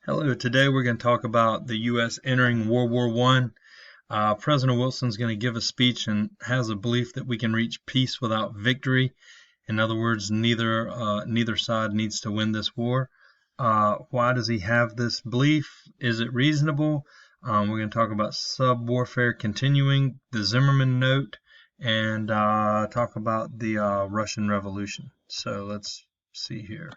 Hello, today we're going to talk about the U.S. entering World War I. President Wilson's going to give a speech and has a belief that we can reach peace without victory. In other words, neither side needs to win this war. Why does he have this belief? Is it reasonable? We're going to talk about sub-warfare continuing, the Zimmerman note, and talk about the Russian Revolution. So let's see here.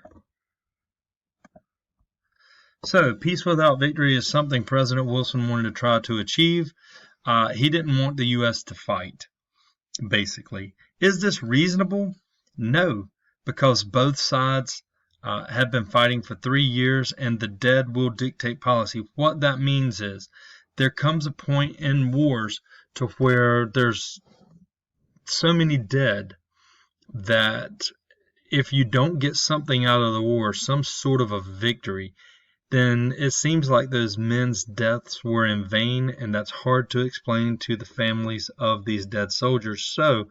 So, peace without victory is something President Wilson wanted to try to achieve. He didn't want the U.S. to fight, basically. Is this reasonable? No, because both sides have been fighting for 3 years and the dead will dictate policy. What that means is there comes a point in wars to where there's so many dead that if you don't get something out of the war, some sort of a victory, then it seems like those men's deaths were in vain, and that's hard to explain to the families of these dead soldiers. So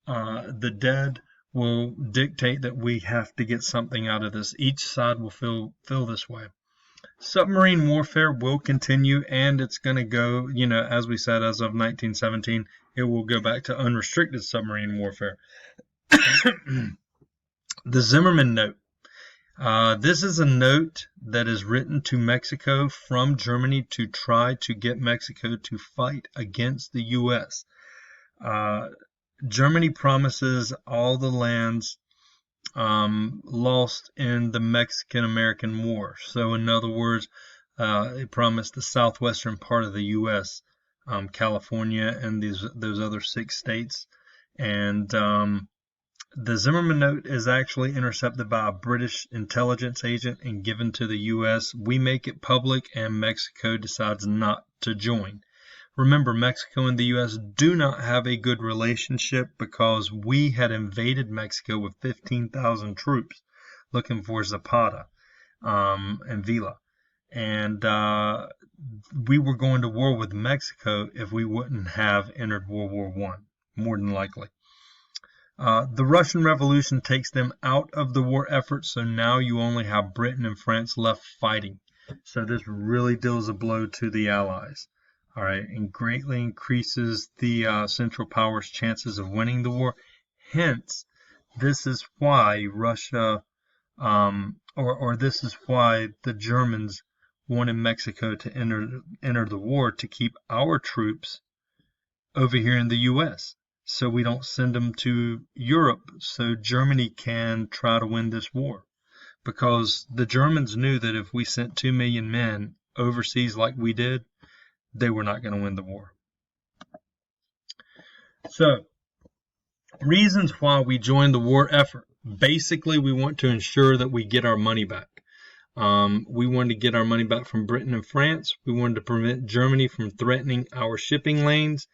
the dead will dictate that we have to get something out of this. Each side will feel this way. Submarine warfare will continue, and it's going to go, as we said, as of 1917, it will go back to unrestricted submarine warfare. The Zimmerman note. This is a note that is written to Mexico from Germany to try to get Mexico to fight against the U.S. Germany promises all the lands lost in the Mexican-American War. So in other words, it promised the southwestern part of the U.S., California and those other 6 states. And the Zimmerman note is actually intercepted by a British intelligence agent and given to the U.S. We make it public and Mexico decides not to join. Remember, Mexico and the U.S. do not have a good relationship because we had invaded Mexico with 15,000 troops looking for Zapata and Villa. And we were going to war with Mexico if we wouldn't have entered World War I, more than likely. The Russian Revolution takes them out of the war effort, so now you only have Britain and France left fighting. So this really deals a blow to the Allies, all right, and greatly increases the Central Powers' chances of winning the war. Hence, this is why Russia, or this is why the Germans wanted Mexico to enter the war, to keep our troops over here in the U.S., so we don't send them to Europe so Germany can try to win this war. Because the Germans knew that if we sent 2 million men overseas like we did, they were not going to win the war. So, reasons why we joined the war effort. Basically, we want to ensure that we get our money back. We wanted to get our money back from Britain and France. We wanted to prevent Germany from threatening our shipping lanes.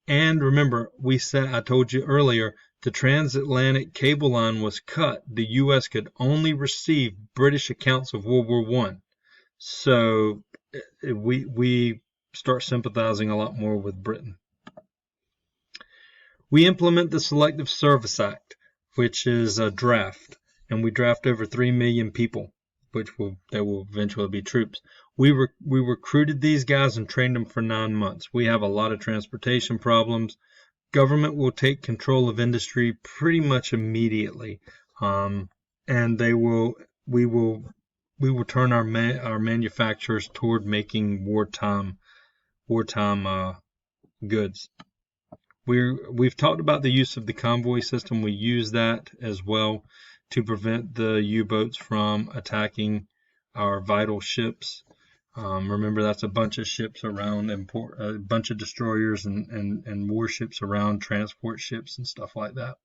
And remember, I told you earlier, the transatlantic cable line was cut. The U.S. could only receive British accounts of World War I. So we start sympathizing a lot more with Britain. We implement the Selective Service Act, which is a draft, and we draft over 3 million people, that will eventually be troops. We recruited these guys and trained them for 9 months. We have a lot of transportation problems. Government will take control of industry pretty much immediately, and we will turn our manufacturers toward making wartime goods. We've talked about the use of the convoy system. We use that as well to prevent the U-boats from attacking our vital ships. Remember, that's a bunch of ships around, a bunch of destroyers and warships around, transport ships and stuff like that.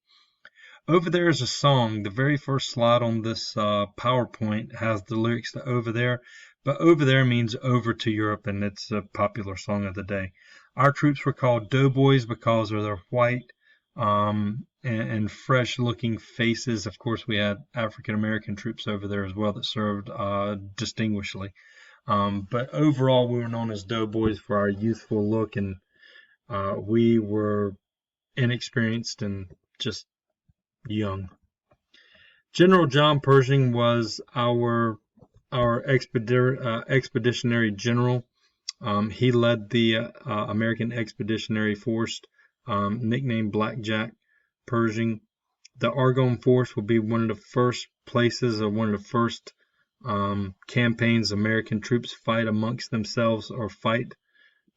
Over There is a song. The very first slide on this PowerPoint has the lyrics to Over There, but Over There means over to Europe, and it's a popular song of the day. Our troops were called doughboys because of their white and fresh-looking faces. Of course, we had African-American troops over there as well that served distinguishedly. But overall, we were known as doughboys for our youthful look, and we were inexperienced and just young. General John Pershing was our our expeditionary general. He led the American Expeditionary Force, nicknamed Blackjack Pershing. The Argonne Force will be one of the first places, or one of the first campaigns American troops fight amongst themselves, or fight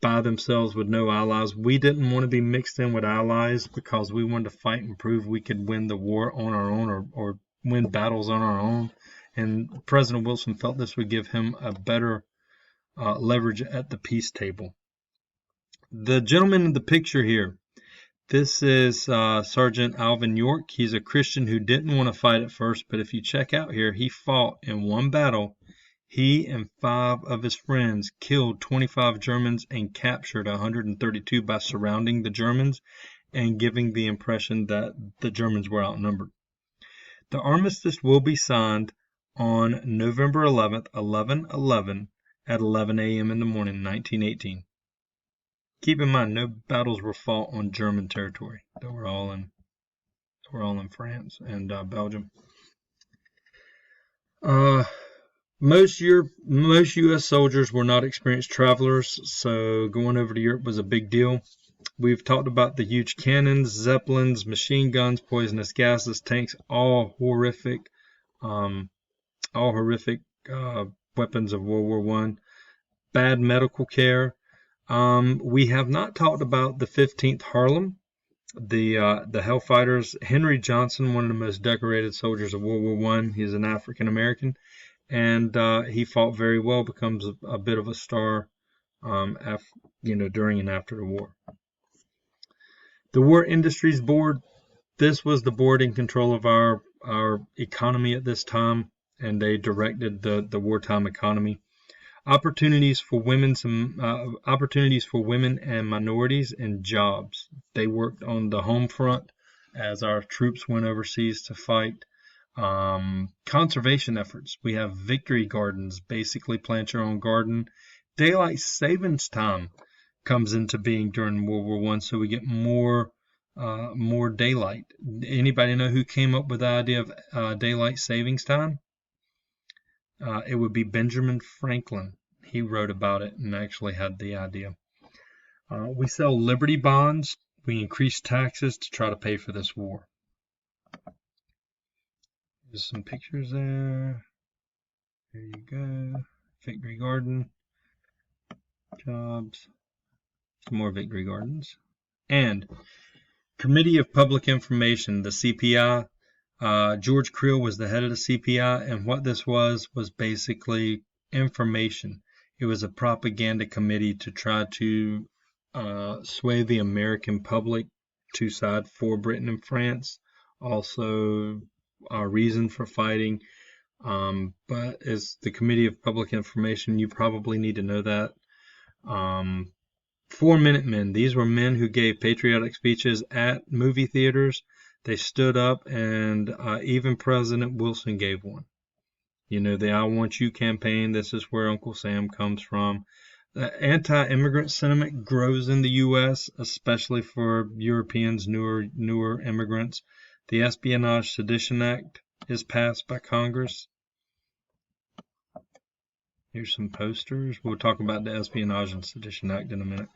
by themselves with no allies. We didn't want to be mixed in with allies because we wanted to fight and prove we could win the war on our own, or win battles on our own. And President Wilson felt this would give him a better leverage at the peace table. The gentleman in the picture here, this is Sergeant Alvin York. He's a Christian who didn't want to fight at first, but if you check out here, he fought in one battle. He and 5 of his friends killed 25 Germans and captured 132 by surrounding the Germans and giving the impression that the Germans were outnumbered. The armistice will be signed on November 11th, 11/11 at 11 a.m. in the morning, 1918. Keep in mind, no battles were fought on German territory. They were all in France and Belgium. Most U.S. soldiers were not experienced travelers, so going over to Europe was a big deal. We've talked about the huge cannons, zeppelins, machine guns, poisonous gases, tanks, all horrific weapons of World War I. Bad medical care. We have not talked about the 15th Harlem, the Hellfighters. Henry Johnson, one of the most decorated soldiers of World War I. He's an African American, and he fought very well, becomes a bit of a star, during and after the war. The War Industries Board. This was the board in control of our economy at this time, and they directed the wartime economy. Opportunities for women and minorities in jobs. They worked on the home front as our troops went overseas to fight. Conservation efforts. We have victory gardens, basically plant your own garden. Daylight savings time comes into being during World War I, so we get more daylight. Anybody know who came up with the idea of daylight savings time? It would be Benjamin Franklin. He wrote about it and actually had the idea. We sell Liberty bonds. We increase taxes to try to pay for this war. There's some pictures there. There you go. Victory Garden. Jobs. Some more Victory Gardens. And Committee of Public Information, the CPI. George Creel was the head of the CPI, and what this was basically information. It was a propaganda committee to try to sway the American public to side for Britain and France. Also, our reason for fighting. But as the Committee of Public Information, you probably need to know that. 4 Minutemen. These were men who gave patriotic speeches at movie theaters. They stood up, and even President Wilson gave one. The I Want You campaign. This is where Uncle Sam comes from. The anti-immigrant sentiment grows in the U.S., especially for Europeans, newer immigrants. The Espionage Sedition Act is passed by Congress. Here's some posters. We'll talk about the Espionage and Sedition Act in a minute.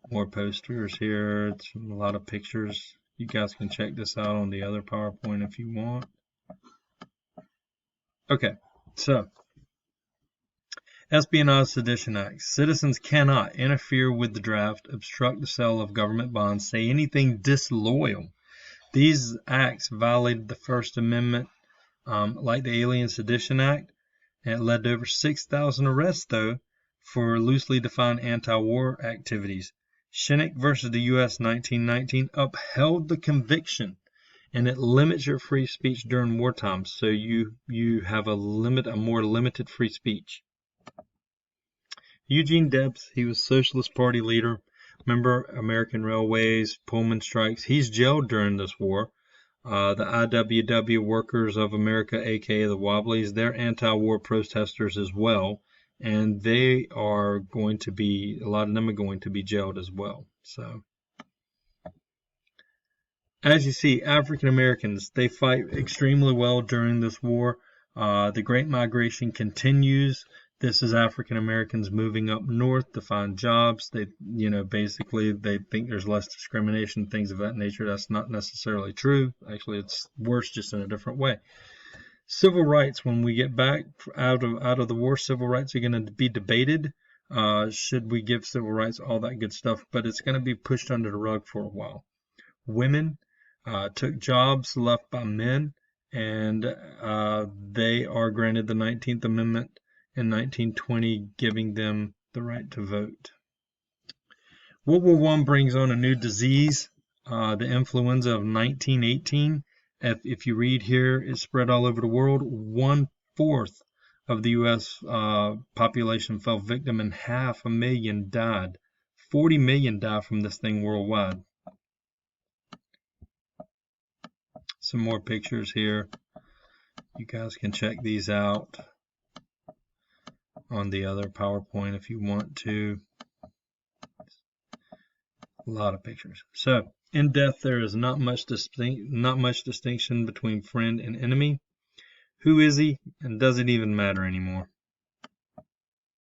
More posters here. It's a lot of pictures. You guys can check this out on the other PowerPoint if you want. Okay, so Espionage Sedition Act. Citizens cannot interfere with the draft, obstruct the sale of government bonds, say anything disloyal. These acts violated the First Amendment, like the Alien Sedition Act, and it led to over 6,000 arrests, though, for loosely defined anti-war activities. Shinnick versus the U.S. 1919 upheld the conviction, and it limits your free speech during wartime, so you have a more limited free speech. Eugene Debs, he was Socialist Party leader, member American Railways, Pullman strikes. He's jailed during this war. The IWW Workers of America, aka the Wobblies, they're anti-war protesters as well. And they are going to be, a lot of them are going to be jailed as well. So, as you see, African Americans, they fight extremely well during this war. The Great Migration continues. This is African Americans moving up north to find jobs. They, basically they think there's less discrimination, things of that nature. That's not necessarily true. Actually, it's worse, just in a different way. Civil rights, when we get back out of the war, civil rights are going to be debated. Should we give civil rights, all that good stuff, but it's going to be pushed under the rug for a while. Women took jobs left by men, and they are granted the 19th Amendment in 1920, giving them the right to vote. World War I brings on a new disease, the influenza of 1918. If you read here, it spread all over the world. 1/4 of the U.S. Population fell victim, and 500,000 died. 40 million died from this thing worldwide. Some more pictures here. You guys can check these out on the other PowerPoint if you want to. A lot of pictures. So, in death, there is not much distinction between friend and enemy. Who is he, and does it even matter anymore?